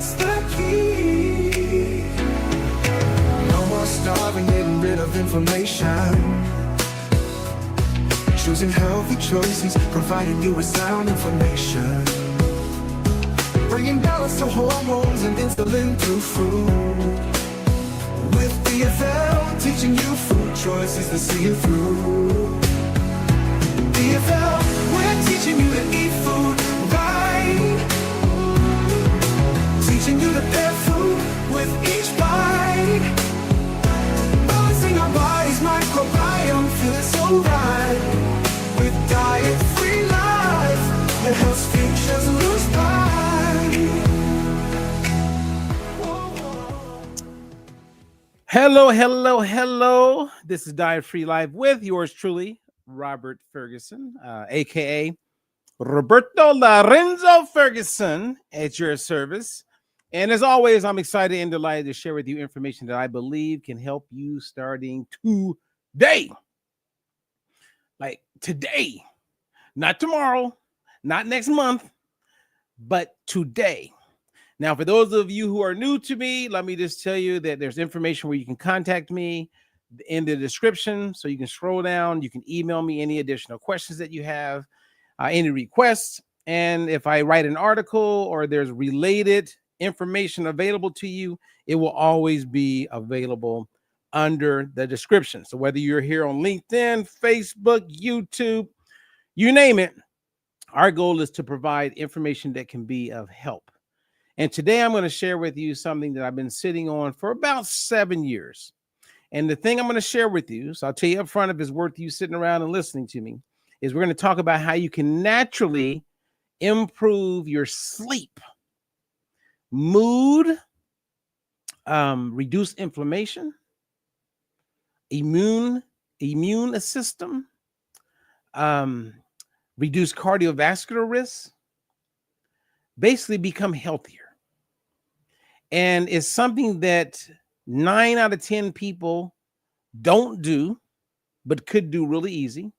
it's the key. No more starving, getting rid of inflammation. Choosing healthy choices, providing you with sound information. Bringing balance to hormones and insulin through food. With DFL, teaching you food choices to see you through. DFL, we're teaching you to eat food right. Teaching you to pair food with each bite. Balancing our body's microbiome, feeling so right. With diet-free life, that helps futures lose Hello. This is Diet Free Life with yours truly, Robert Ferguson, aka Roberto Lorenzo Ferguson, at your service. And as always, I'm excited and delighted to share with you information that I believe can help you starting today. Like today, not tomorrow, not next month, but today. Now, for those of you who are new to me, let me just tell you that there's information where you can contact me in the description. So you can scroll down, you can email me any additional questions that you have, any requests. And if I write an article or there's related information available to you, it will always be available under the description. So whether you're here on LinkedIn, Facebook, YouTube, you name it, our goal is to provide information that can be of help. And today I'm going to share with you something that I've been sitting on for about 7 years. And the thing I'm going to share with you, so I'll tell you up front if it's worth you sitting around and listening to me, is we're going to talk about how you can naturally improve your sleep, mood, reduce inflammation, immune system, reduce cardiovascular risks, basically become healthier. And it's something that 9 out of 10 people don't do, but could do really easy.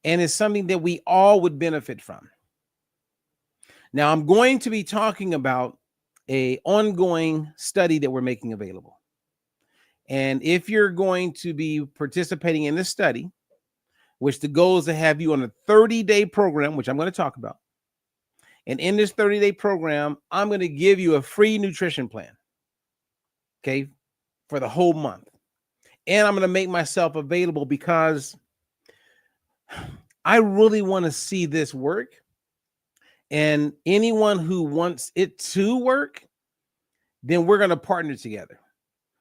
And it's something that we all would benefit from. Now, I'm going to be talking about an ongoing study that we're making available. And if you're going to be participating in this study, which the goal is to have you on a 30-day program, which I'm going to talk about. And in this 30-day program, I'm going to give you a free nutrition plan, okay, for the whole month. And I'm going to make myself available because I really want to see this work. And anyone who wants it to work, then we're going to partner together.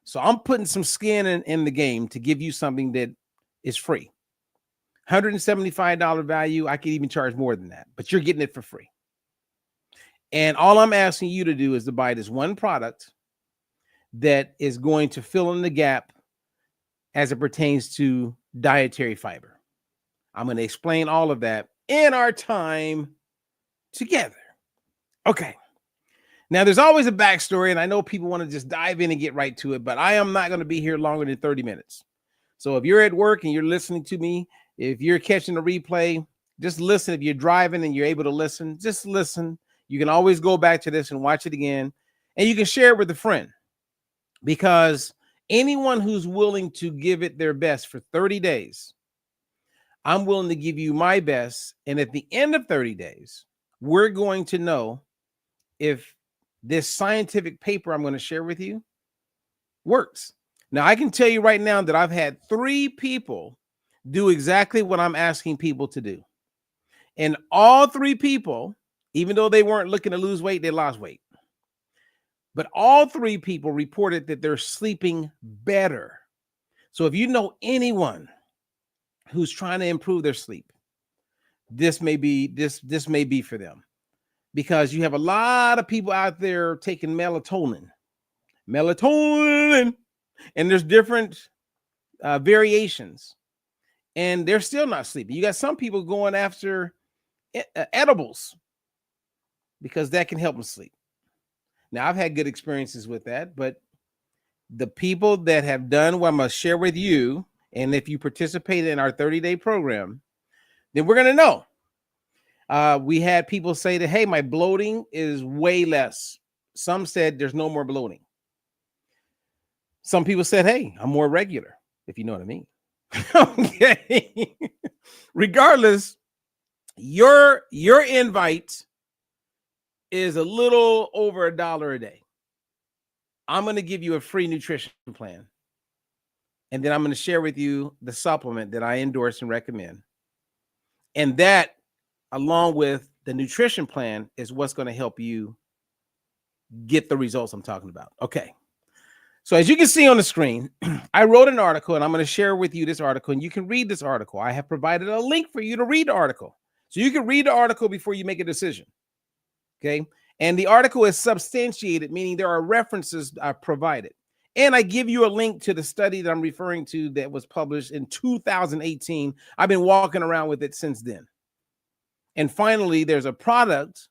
So I'm putting some skin in the game to give you something that is free. $175 value. I could even charge more than that, but you're getting it for free. And all I'm asking you to do is to buy this one product that is going to fill in the gap as it pertains to dietary fiber. I'm going to explain all of that in our time together. Okay. Now, there's always a backstory, and I know people want to just dive in and get right to it, but I am not going to be here longer than 30 minutes. So if you're at work and you're listening to me, if you're catching the replay, just listen. If you're driving and you're able to listen, just listen. You can always go back to this and watch it again, and you can share it with a friend, because anyone who's willing to give it their best for 30 days, I'm willing to give you my best. And at the end of 30 days, we're going to know if this scientific paper I'm going to share with you works. Now, I can tell you right now that I've had 3 people do exactly what I'm asking people to do. And all 3 people, even though they weren't looking to lose weight, they lost weight. But all 3 people reported that they're sleeping better. So if you know anyone who's trying to improve their sleep, this may be for them, because you have a lot of people out there taking melatonin, and there's different variations, and they're still not sleeping. You got some people going after edibles because that can help them sleep. Now, I've had good experiences with that, but the people that have done what I'm going to share with you, and if you participate in our 30-day program, then we're going to know. We had people say that, hey, my bloating is way less. Some said there's no more bloating. Some people said, hey, I'm more regular, if you know what I mean. Okay. Regardless, your invite is a little over $1 a day. I'm going to give you a free nutrition plan. And then I'm going to share with you the supplement that I endorse and recommend. And that, along with the nutrition plan, is what's going to help you get the results I'm talking about. Okay. So as you can see on the screen, I wrote an article, and I'm going to share with you this article, and you can read this article. I have provided a link for you to read the article. So you can read the article before you make a decision. Okay. And the article is substantiated, meaning there are references provided. And I give you a link to the study that I'm referring to that was published in 2018. I've been walking around with it since then. And finally, there's a product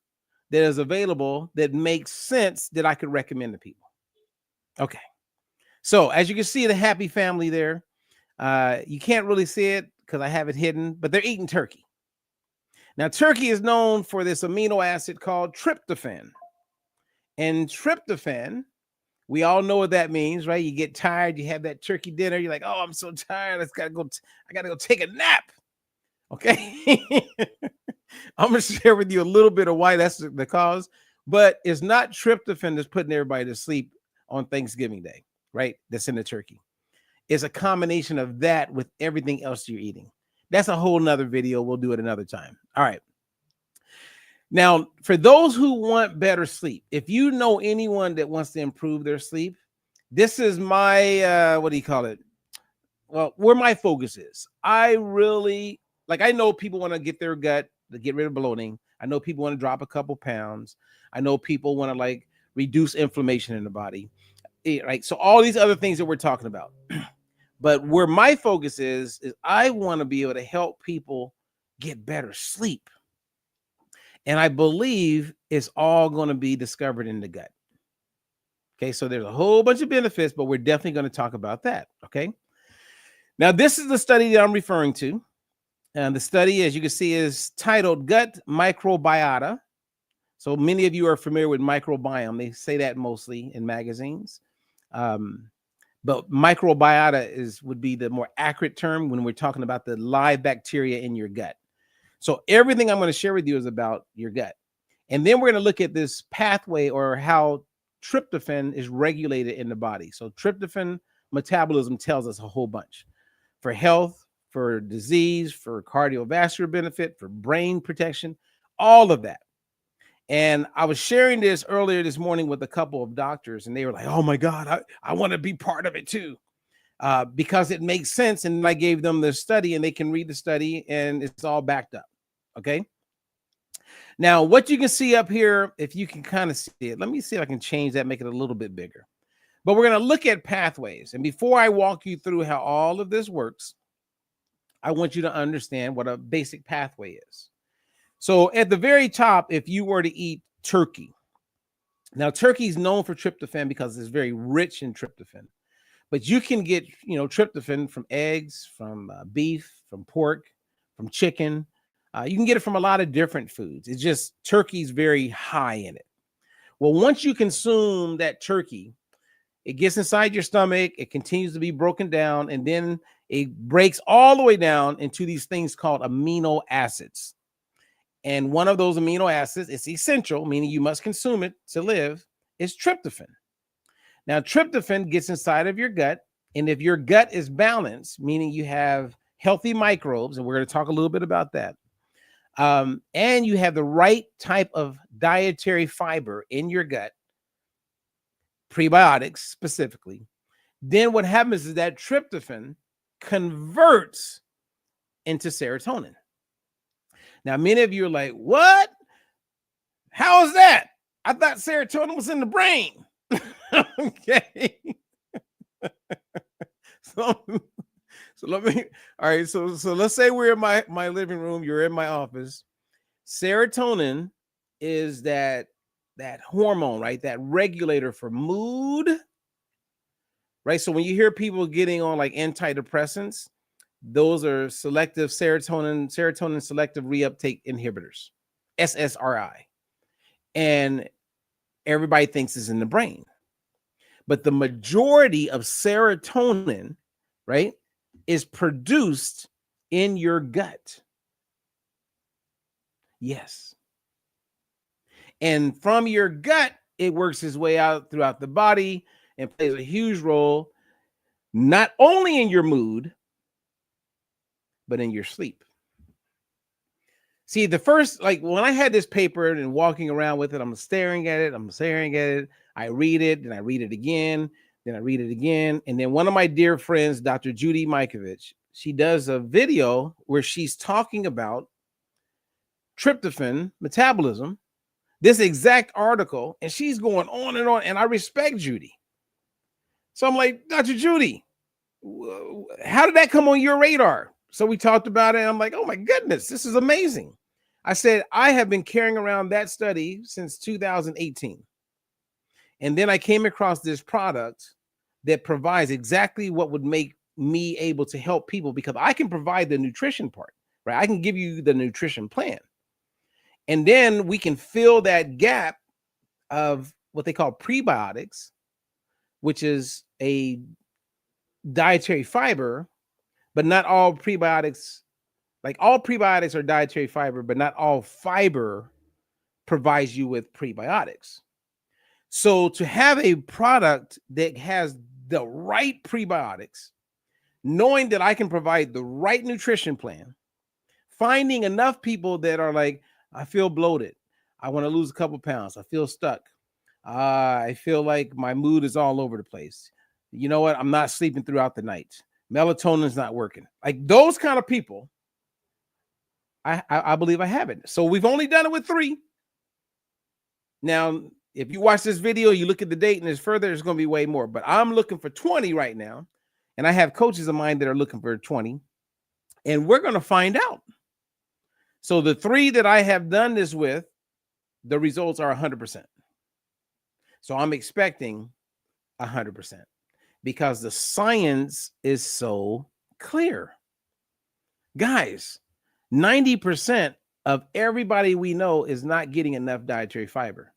that is available that makes sense that I could recommend to people. Okay. So as you can see, the happy family there, you can't really see it because I have it hidden, but they're eating turkey. Now, turkey is known for this amino acid called tryptophan. And tryptophan, we all know what that means, right? You get tired, you have that turkey dinner, you're like, oh, I'm so tired, I gotta go take a nap. Okay. I'm gonna share with you a little bit of why that's the cause, but it's not tryptophan that's putting everybody to sleep on Thanksgiving Day, right? That's in the turkey. It's a combination of that with everything else you're eating. That's a whole nother video. We'll do it another time. All right. Now, for those who want better sleep, if you know anyone that wants to improve their sleep, this is my, what do you call it? Well, where my focus is. I know people want to get their gut to get rid of bloating. I know people want to drop a couple pounds. I know people want to reduce inflammation in the body. Right. So all these other things that we're talking about. But where my focus is I want to be able to help people get better sleep. And I believe it's all going to be discovered in the gut. Okay, so there's a whole bunch of benefits, but we're definitely going to talk about that. Okay. Now, this is the study that I'm referring to. And the study, as you can see, is titled Gut Microbiota. So many of you are familiar with microbiome. They say that mostly in magazines. But microbiota would be the more accurate term when we're talking about the live bacteria in your gut. So everything I'm going to share with you is about your gut. And then we're going to look at this pathway or how tryptophan is regulated in the body. So tryptophan metabolism tells us a whole bunch for health, for disease, for cardiovascular benefit, for brain protection, all of that. And I was sharing this earlier this morning with a couple of doctors, and they were like, oh my God, I want to be part of it too, because it makes sense. And I gave them the study, and they can read the study, and it's all backed up. Okay. Now, what you can see up here, if you can kind of see it, let me see if I can change that, make it a little bit bigger. But we're going to look at pathways. And before I walk you through how all of this works, I want you to understand what a basic pathway is. So at the very top, if you were to eat turkey, now turkey is known for tryptophan because it's very rich in tryptophan, but you can get, tryptophan from eggs, from beef, from pork, from chicken. You can get it from a lot of different foods. It's just turkey's very high in it. Well, once you consume that turkey, it gets inside your stomach, it continues to be broken down, and then it breaks all the way down into these things called amino acids. And one of those amino acids is essential, meaning you must consume it to live, is tryptophan. Now, tryptophan gets inside of your gut. And if your gut is balanced, meaning you have healthy microbes, and we're going to talk a little bit about that, and you have the right type of dietary fiber in your gut, prebiotics specifically, then what happens is that tryptophan converts into serotonin. Now, many of you are like, what? How is that? I thought serotonin was in the brain. Okay. So let me, all right. So let's say we're in my living room. You're in my office. Serotonin is that hormone, right? That regulator for mood, right? So when you hear people getting on like antidepressants, those are selective serotonin selective reuptake inhibitors, SSRI. And everybody thinks is in the brain. But the majority of serotonin, right, is produced in your gut. Yes. And from your gut, it works its way out throughout the body and plays a huge role, not only in your mood, but in your sleep. See, the first, like when I had this paper and walking around with it, I'm staring at it. I read it, then I read it again, then I read it again. And then one of my dear friends, Dr. Judy Mikovich, she does a video where she's talking about tryptophan metabolism, this exact article, and she's going on. And I respect Judy. So I'm like, Dr. Judy, how did that come on your radar? So we talked about it, and I'm like, oh my goodness, this is amazing. I said, I have been carrying around that study since 2018. And then I came across this product that provides exactly what would make me able to help people, because I can provide the nutrition part, right? I can give you the nutrition plan. And then we can fill that gap of what they call prebiotics, which is a dietary fiber, but not all prebiotics, like all prebiotics are dietary fiber, but not all fiber provides you with prebiotics. So to have a product that has the right prebiotics, knowing that I can provide the right nutrition plan, finding enough people that are like, I feel bloated, I want to lose a couple pounds, I feel stuck, I feel like my mood is all over the place. You know what? I'm not sleeping throughout the night. Melatonin's not working. Like those kind of people, I believe I have it. So we've only done it with 3. Now, if you watch this video, you look at the date and there's further, there's going to be way more. But I'm looking for 20 right now. And I have coaches of mine that are looking for 20. And we're going to find out. So the 3 that I have done this with, the results are 100%. So I'm expecting 100%. Because the science is so clear. Guys, 90% of everybody we know is not getting enough dietary fiber.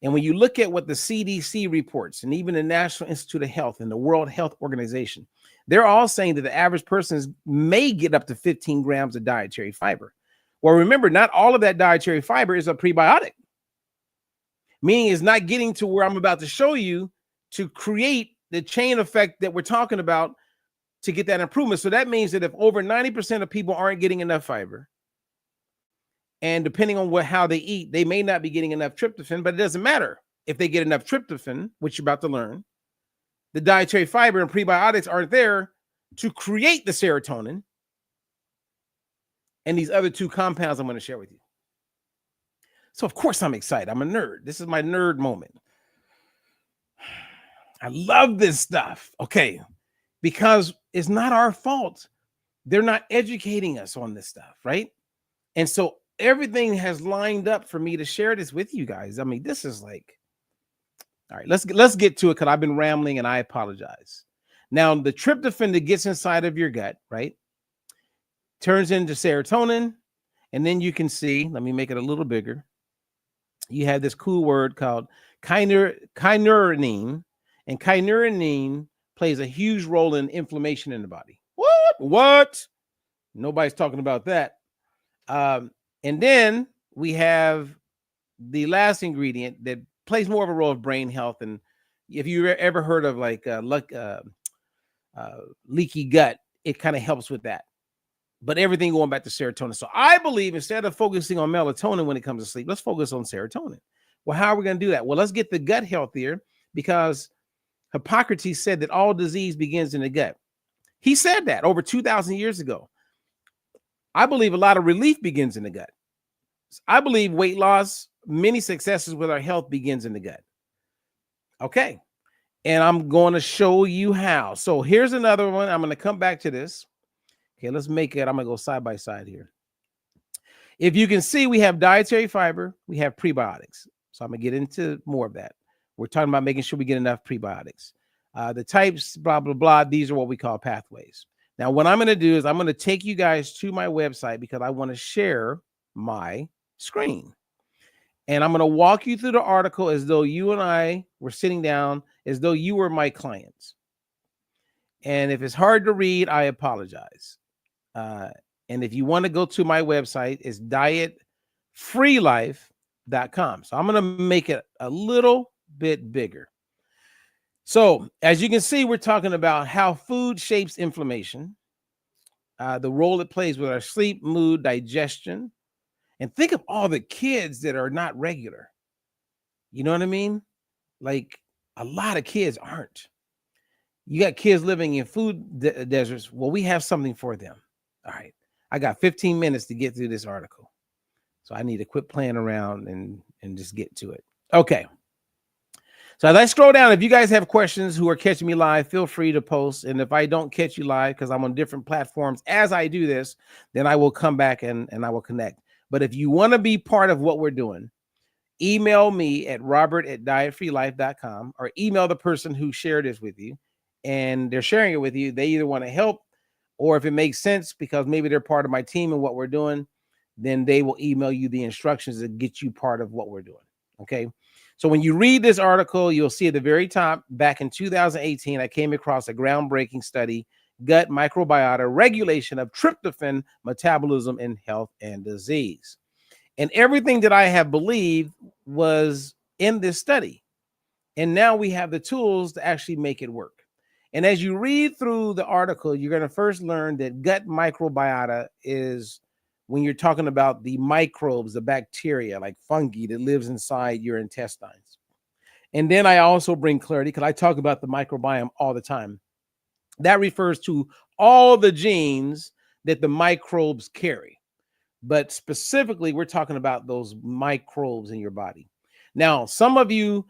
And when you look at what the CDC reports, and even the National Institute of Health and the World Health Organization, they're all saying that the average person may get up to 15 grams of dietary fiber. Well, remember, not all of that dietary fiber is a prebiotic, meaning it's not getting to where I'm about to show you to create the chain effect that we're talking about to get that improvement. So that means that if over 90% of people aren't getting enough fiber, and depending on how they eat, they may not be getting enough tryptophan, but it doesn't matter. If they get enough tryptophan, which you're about to learn, the dietary fiber and prebiotics aren't there to create the serotonin and these other 2 compounds I'm going to share with you. So of course I'm excited. I'm a nerd. This is my nerd moment. I love this stuff. Okay. Because it's not our fault. They're not educating us on this stuff, right? And so everything has lined up for me to share this with you guys. I mean, this is like, all right, let's get to it, because I've been rambling and I apologize. Now, the tryptophan that gets inside of your gut, right, turns into serotonin. And then you can see, let me make it a little bigger. You have this cool word called kynurenine. And kynurenine plays a huge role in inflammation in the body. What? Nobody's talking about that. And then we have the last ingredient that plays more of a role of brain health. And if you ever heard of like leaky gut, it kind of helps with that. But everything going back to serotonin. So I believe instead of focusing on melatonin when it comes to sleep, let's focus on serotonin. Well, how are we going to do that? Well, let's get the gut healthier, because Hippocrates said that all disease begins in the gut. He said that over 2,000 years ago. I believe a lot of relief begins in the gut. I believe weight loss, many successes with our health begins in the gut. Okay. And I'm going to show you how. So here's another one. I'm going to come back to this. Okay, let's make it. I'm going to go side by side here. If you can see, we have dietary fiber, we have prebiotics. So I'm going to get into more of that. We're talking about making sure we get enough prebiotics. The types, blah, blah, blah. These are what we call pathways. Now, what I'm going to do is I'm going to take you guys to my website, because I want to share my screen. And I'm going to walk you through the article as though you and I were sitting down, as though you were my clients. And if it's hard to read, I apologize. And if you want to go to my website, it's dietfreelife.com. So I'm going to make it a little bit bigger. So as you can see, we're talking about how food shapes inflammation, the role it plays with our sleep, mood, digestion. And think of all the kids that are not regular. You know what I mean? Like a lot of kids aren't. You got kids living in food deserts. Well, we have something for them. All right. I got 15 minutes to get through this article. So I need to quit playing around and just get to it. Okay. So as I scroll down, if you guys have questions who are catching me live, feel free to post. And if I don't catch you live, because I'm on different platforms as I do this, then I will come back and I will connect. But if you want to be part of what we're doing, email me at robert@dietfreelife.com or email the person who shared this with you. And they're sharing it with you. They either want to help, or if it makes sense because maybe they're part of my team and what we're doing, then they will email you the instructions to get you part of what we're doing. Okay. So when you read this article, you'll see at the very top, back in 2018, I came across a groundbreaking study, Gut Microbiota Regulation of Tryptophan Metabolism in Health and Disease. And everything that I have believed was in this study. And now we have the tools to actually make it work. And as you read through the article, you're going to first learn that gut microbiota is when you're talking about the microbes, the bacteria like fungi that lives inside your intestines. And then I also bring clarity because I talk about the microbiome all the time. That refers to all the genes that the microbes carry. But specifically, we're talking about those microbes in your body. Now, some of you,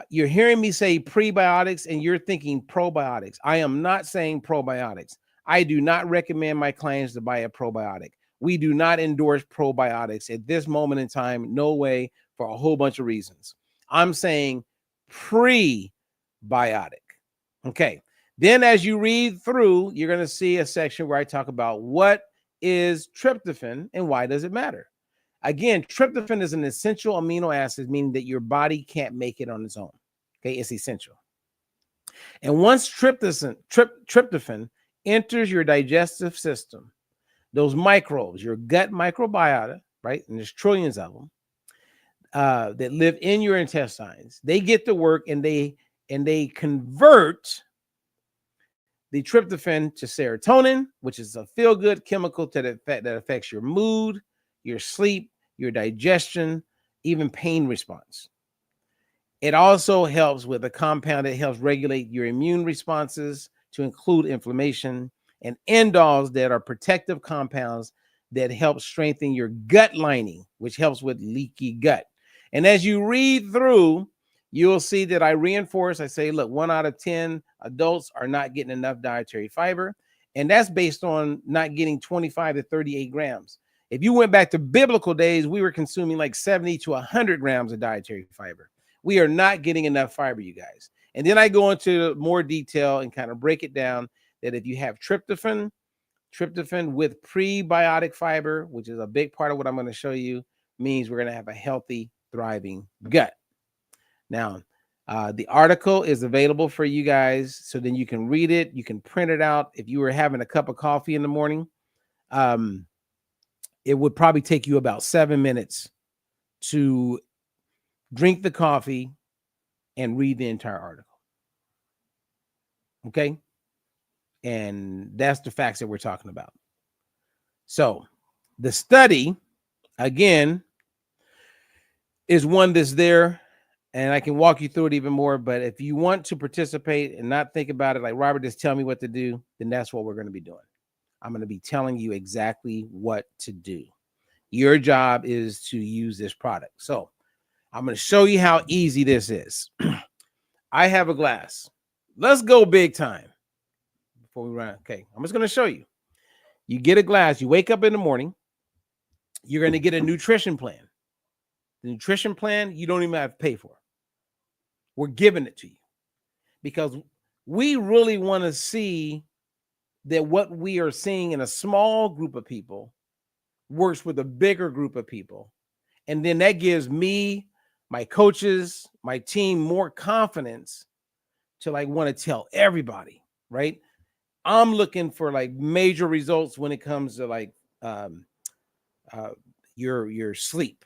you're hearing me say prebiotics and you're thinking probiotics. I am not saying probiotics. I do not recommend my clients to buy a probiotic. We do not endorse probiotics at this moment in time. No way, for a whole bunch of reasons. I'm saying prebiotic. Okay. Then as you read through, you're going to see a section where I talk about what is tryptophan and why does it matter? Again, tryptophan is an essential amino acid, meaning that your body can't make it on its own. Okay, it's essential. And once tryptophan enters your digestive system, those microbes, your gut microbiota, right? And there's trillions of them that live in your intestines. They get to work and they convert the tryptophan to serotonin, which is a feel-good chemical that affects your mood, your sleep, your digestion, even pain response. It also helps with a compound that helps regulate your immune responses to include inflammation, and indoles that are protective compounds that help strengthen your gut lining, which helps with leaky gut. And as you read through, you'll see that I reinforce, I say, look, 1 out of 10 adults are not getting enough dietary fiber. And that's based on not getting 25 to 38 grams. If you went back to biblical days, we were consuming like 70 to 100 grams of dietary fiber. We are not getting enough fiber, you guys. And then I go into more detail and kind of break it down that if you have tryptophan with prebiotic fiber, which is a big part of what I'm going to show you, means we're going to have a healthy, thriving gut. Now, the article is available for you guys, so then you can read it. You can print it out. If you were having a cup of coffee in the morning, it would probably take you about 7 minutes to drink the coffee and read the entire article. Okay? And that's the facts that we're talking about. So the study, again, is one that's there, and I can walk you through it even more. But if you want to participate and not think about it like Robert just tell me what to do, then that's what we're going to be doing. I'm going to be telling you exactly what to do. Your job is to use this product. So I'm going to show you how easy this is. I have a glass. Let's go big time before we run. Okay, I'm just going to show you. You get a glass. You wake up in the morning. You're going to get a nutrition plan. The nutrition plan, you don't even have to pay for. We're giving it to you because we really want to see that what we are seeing in a small group of people works with a bigger group of people. And then that gives me, my coaches, my team more confidence to like want to tell everybody, right? I'm looking for like major results when it comes to like your sleep.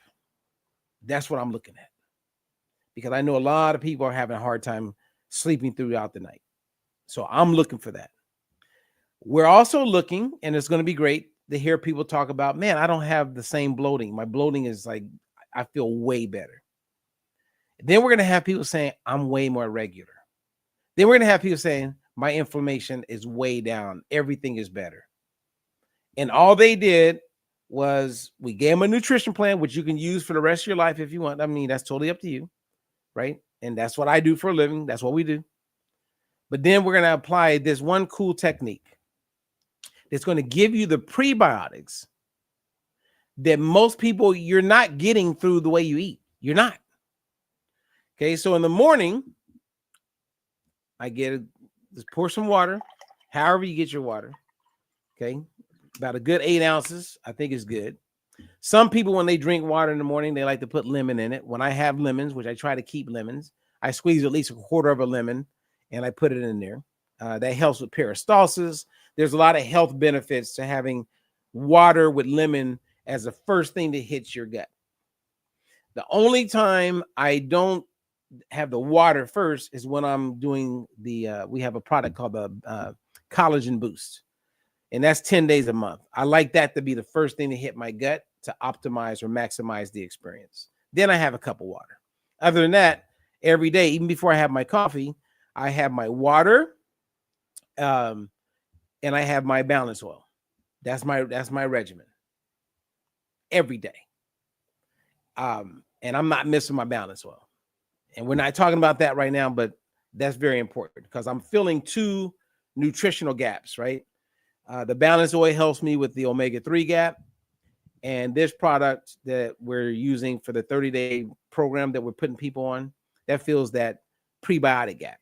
That's what I'm looking at, because I know a lot of people are having a hard time sleeping throughout the night. So I'm looking for that. We're also looking, and it's going to be great to hear people talk about, man, I don't have the same bloating. My bloating is like, I feel way better. Then we're going to have people saying, I'm way more regular. Then we're going to have people saying, my inflammation is way down. Everything is better. And all they did was we gave them a nutrition plan, which you can use for the rest of your life if you want. I mean, that's totally up to you, right? And that's what I do for a living. That's what we do. But then we're going to apply this one cool technique that's going to give you the prebiotics that most people, you're not getting through the way you eat. You're not. Okay, so in the morning, I just pour some water, however you get your water. Okay, about a good 8 ounces, I think is good. Some people, when they drink water in the morning, they like to put lemon in it. When I have lemons, which I try to keep lemons, I squeeze at least a quarter of a lemon and I put it in there. That helps with peristalsis. There's a lot of health benefits to having water with lemon as the first thing that hits your gut. The only time I don't have the water first is when I'm doing we have a product called the collagen boost, and that's 10 days a month. I like that to be the first thing to hit my gut to optimize or maximize the experience. Then I have a cup of water. Other than that, every day, even before I have my coffee, I have my water, and I have my balance oil. That's my regimen every day. And I'm not missing my balance oil. And we're not talking about that right now, but that's very important because I'm filling 2 nutritional gaps, right? The balance oil helps me with the omega-3 gap. And this product that we're using for the 30-day program that we're putting people on, that fills that prebiotic gap.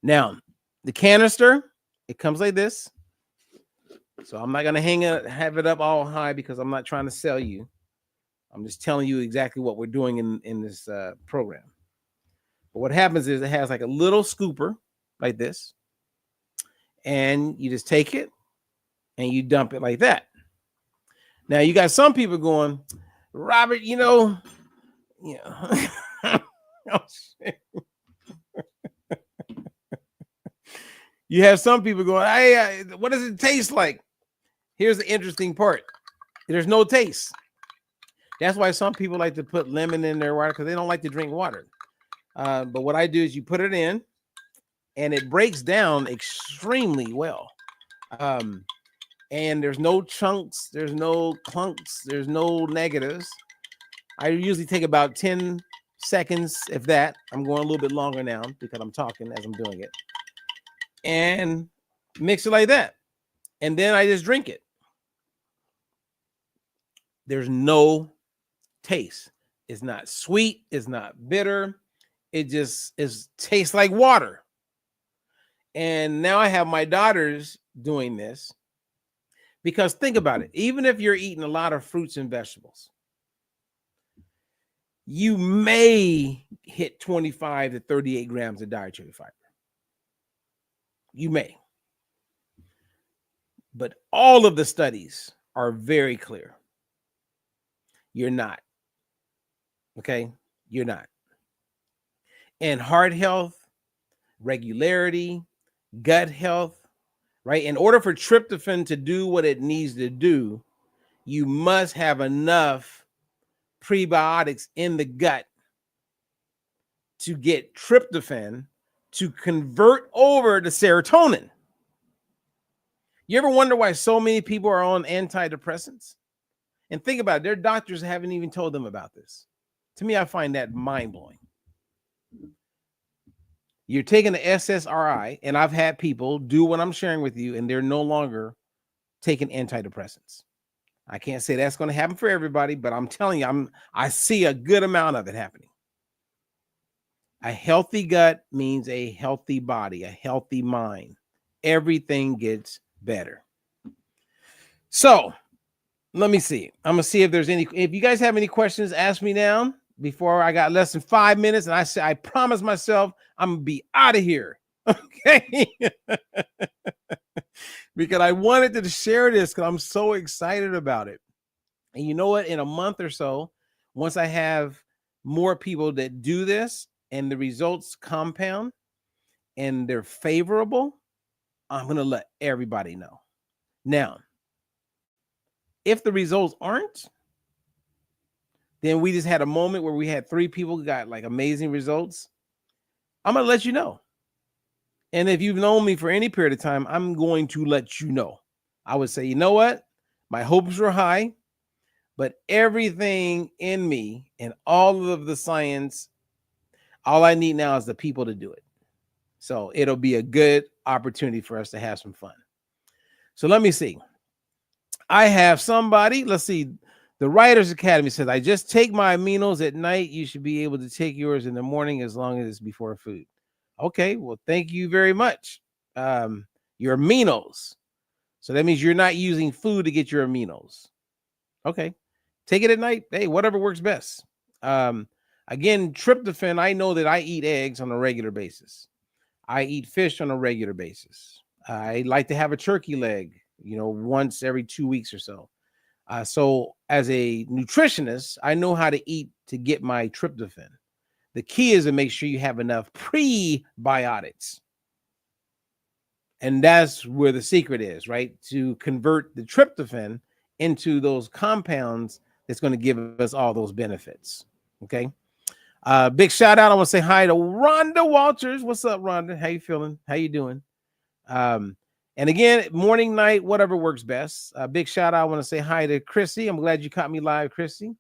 Now, the canister, it comes like this. So I'm not going to have it up all high because I'm not trying to sell you. I'm just telling you exactly what we're doing in this program. But what happens is it has like a little scooper like this. And you just take it and you dump it like that. Now, you got some people going, Robert, oh, shit. You have some people going, hey, what does it taste like? Here's the interesting part. There's no taste. That's why some people like to put lemon in their water because they don't like to drink water. But what I do is you put it in and it breaks down extremely well. And there's no chunks, there's no clunks, there's no negatives. I usually take about 10 seconds, if that. I'm going a little bit longer now because I'm talking as I'm doing it. And mix it like that. And then I just drink it. There's no taste. It's not sweet. It's not bitter. It just tastes like water. And now I have my daughters doing this because think about it. Even if you're eating a lot of fruits and vegetables, you may hit 25 to 38 grams of dietary fiber. You may. But all of the studies are very clear. You're not. Okay? You're not. And heart health, regularity, gut health, right? In order for tryptophan to do what it needs to do, you must have enough prebiotics in the gut to get tryptophan to convert over to serotonin. You ever wonder why so many people are on antidepressants? And think about it, their doctors haven't even told them about this. To me, I find that mind-blowing. You're taking the SSRI, and I've had people do what I'm sharing with you, and they're no longer taking antidepressants. I can't say that's going to happen for everybody, but I'm telling you, I see a good amount of it happening. A healthy gut means a healthy body, a healthy mind. Everything gets better. So Let me see. I'm gonna see if there's any. If you guys have any questions, ask me now. Before I got less than 5 minutes, and I promise myself I'm gonna be out of here. Okay, because I wanted to share this because I'm so excited about it. And you know what? In a month or so, once I have more people that do this and the results compound and they're favorable, I'm gonna let everybody know. Now, if the results aren't, then we just had a moment where we had 3 people who got like amazing results. I'm going to let you know. And if you've known me for any period of time, I'm going to let you know. I would say, you know what? My hopes were high, but everything in me and all of the science, all I need now is the people to do it. So it'll be a good opportunity for us to have some fun. So let me see. I have somebody, let's see. The Writers Academy says, I just take my aminos at night. You should be able to take yours in the morning as long as it's before food. Okay, well, thank you very much. Your aminos. So that means you're not using food to get your aminos. Okay, take it at night. Hey, whatever works best. Again, tryptophan, I know that I eat eggs on a regular basis. I eat fish on a regular basis. I like to have a turkey leg, once every 2 weeks or so. So as a nutritionist, I know how to eat to get my tryptophan. The key is to make sure you have enough prebiotics. And that's where the secret is, right? To convert the tryptophan into those compounds that's going to give us all those benefits. Okay. Big shout out. I want to say hi to Rhonda Walters. What's up, Rhonda? How you feeling? How you doing? And again, morning, night, whatever works best. Big shout out. I want to say hi to Chrissy. I'm glad you caught me live, Chrissy.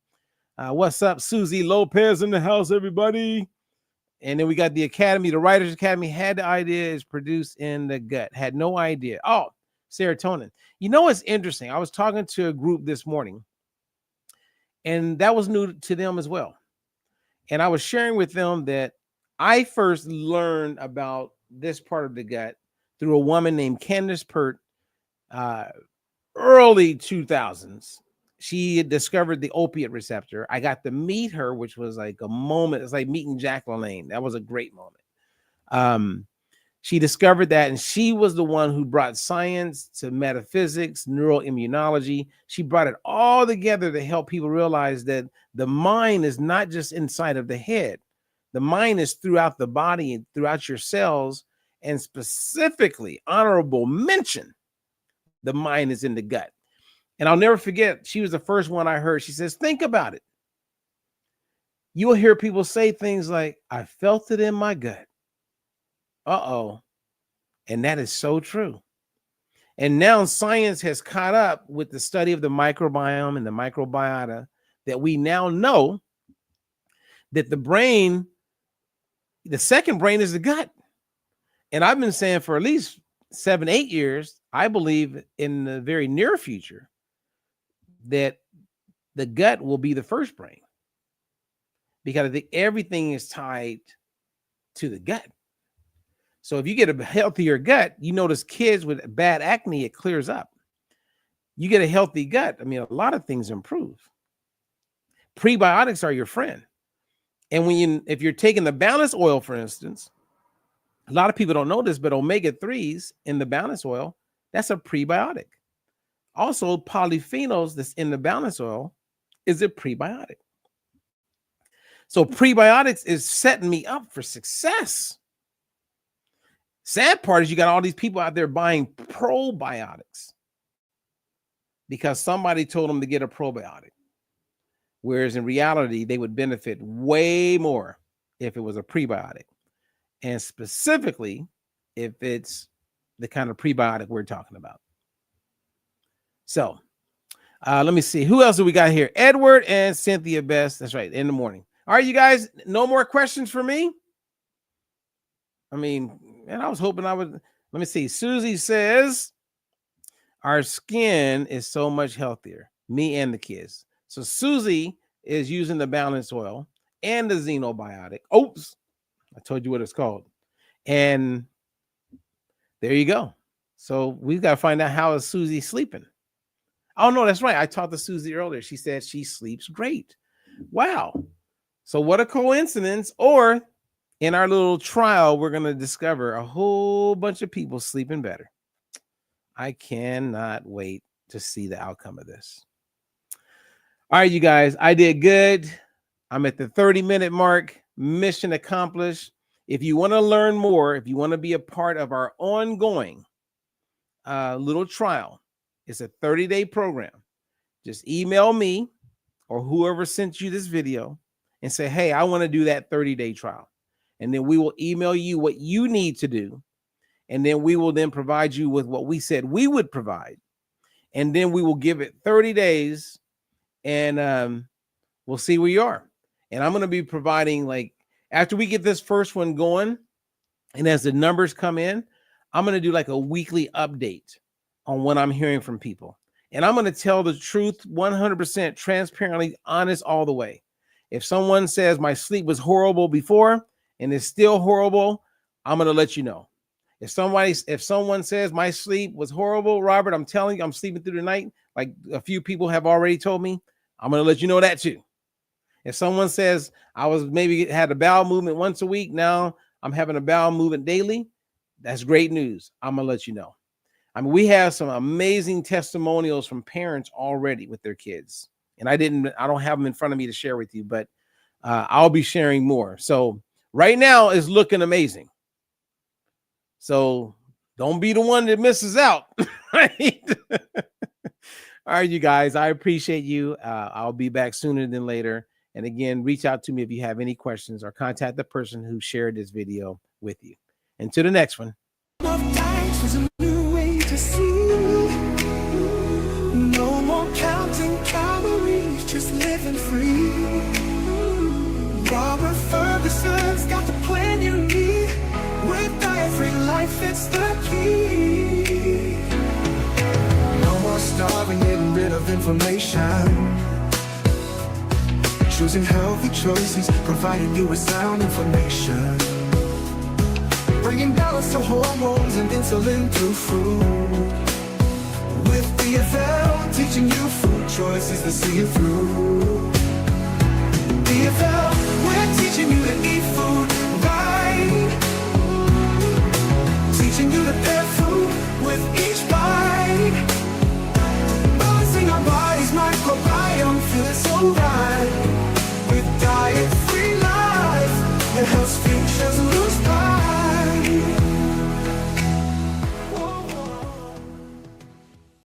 What's up? Susie Lopez in the house, everybody. And then we got the Academy. The Writers Academy had the idea is produced in the gut. Had no idea. Oh, serotonin. It's interesting. I was talking to a group this morning, and that was new to them as well. And I was sharing with them that I first learned about this part of the gut through a woman named Candace Pert, early 2000s. She had discovered the opiate receptor. I got to meet her, which was like a moment. It's like meeting Jack LaLanne. That was a great moment. She discovered that, and she was the one who brought science to metaphysics, neuroimmunology. She brought it all together to help people realize that the mind is not just inside of the head. The mind is throughout the body and throughout your cells. And specifically, honorable mention, the mind is in the gut. And I'll never forget, she was the first one I heard. She says, think about it. You will hear people say things like, I felt it in my gut. Uh-oh. And that is so true. And now science has caught up with the study of the microbiome and the microbiota that we now know that the brain, the second brain is the gut. And I've been saying for at least 7-8 years, I believe in the very near future that the gut will be the first brain, because I think everything is tied to the gut. So if you get a healthier gut, you notice kids with bad acne, it clears up. You get a healthy gut, I mean, a lot of things improve. Prebiotics are your friend. And if you're taking the balance oil, for instance, a lot of people don't know this, but omega-3s in the balance oil, that's a prebiotic. Also, polyphenols that's in the balance oil is a prebiotic. So prebiotics is setting me up for success. Sad part is you got all these people out there buying probiotics because somebody told them to get a probiotic. Whereas in reality, they would benefit way more if it was a prebiotic. And specifically, if it's the kind of prebiotic we're talking about. So let me see. Who else do we got here? Edward and Cynthia Best. That's right, in the morning. All right, you guys, no more questions for me? I mean, and I was hoping I would. Let me see. Susie says, our skin is so much healthier, me and the kids. So Susie is using the balance oil and the xenobiotic. Oops. I told you what it's called. And there you go. So we've got to find out how is Susie sleeping. Oh, no, that's right. I talked to Susie earlier. She said she sleeps great. Wow. So what a coincidence. Or in our little trial, we're going to discover a whole bunch of people sleeping better. I cannot wait to see the outcome of this. All right, you guys, I did good. I'm at the 30-minute mark. Mission accomplished. If you want to learn more, if you want to be a part of our ongoing little trial, it's a 30-day program. Just email me or whoever sent you this video and say, hey, I want to do that 30-day trial. And then we will email you what you need to do. And then we will then provide you with what we said we would provide. And then we will give it 30 days and we'll see where you are. And I'm going to be providing, like, after we get this first one going, and as the numbers come in, I'm going to do like a weekly update on what I'm hearing from people. And I'm going to tell the truth 100% transparently, honest all the way. If someone says my sleep was horrible before and it's still horrible, I'm going to let you know. If someone says my sleep was horrible, Robert, I'm telling you, I'm sleeping through the night, like a few people have already told me, I'm going to let you know that too. If someone says I was maybe had a bowel movement once a week, now I'm having a bowel movement daily, that's great news. I'm going to let you know. I mean, we have some amazing testimonials from parents already with their kids. And I don't have them in front of me to share with you, but I'll be sharing more. So right now it's looking amazing. So don't be the one that misses out. Right? All right, you guys, I appreciate you. I'll be back sooner than later. And again, reach out to me if you have any questions or contact the person who shared this video with you. And to the next one. No more counting calories, just living free. Robert Ferguson's got the plan you need. With dietary life, it's the key. No more starving, getting rid of inflammation. Choosing healthy choices, providing you with sound information. Bringing balance to hormones and insulin through food. With DFL, teaching you food choices to see you through. DFL, we're teaching you to eat food right. Teaching you to pair food with each bite. Balancing our body's microbiome, feeling so right.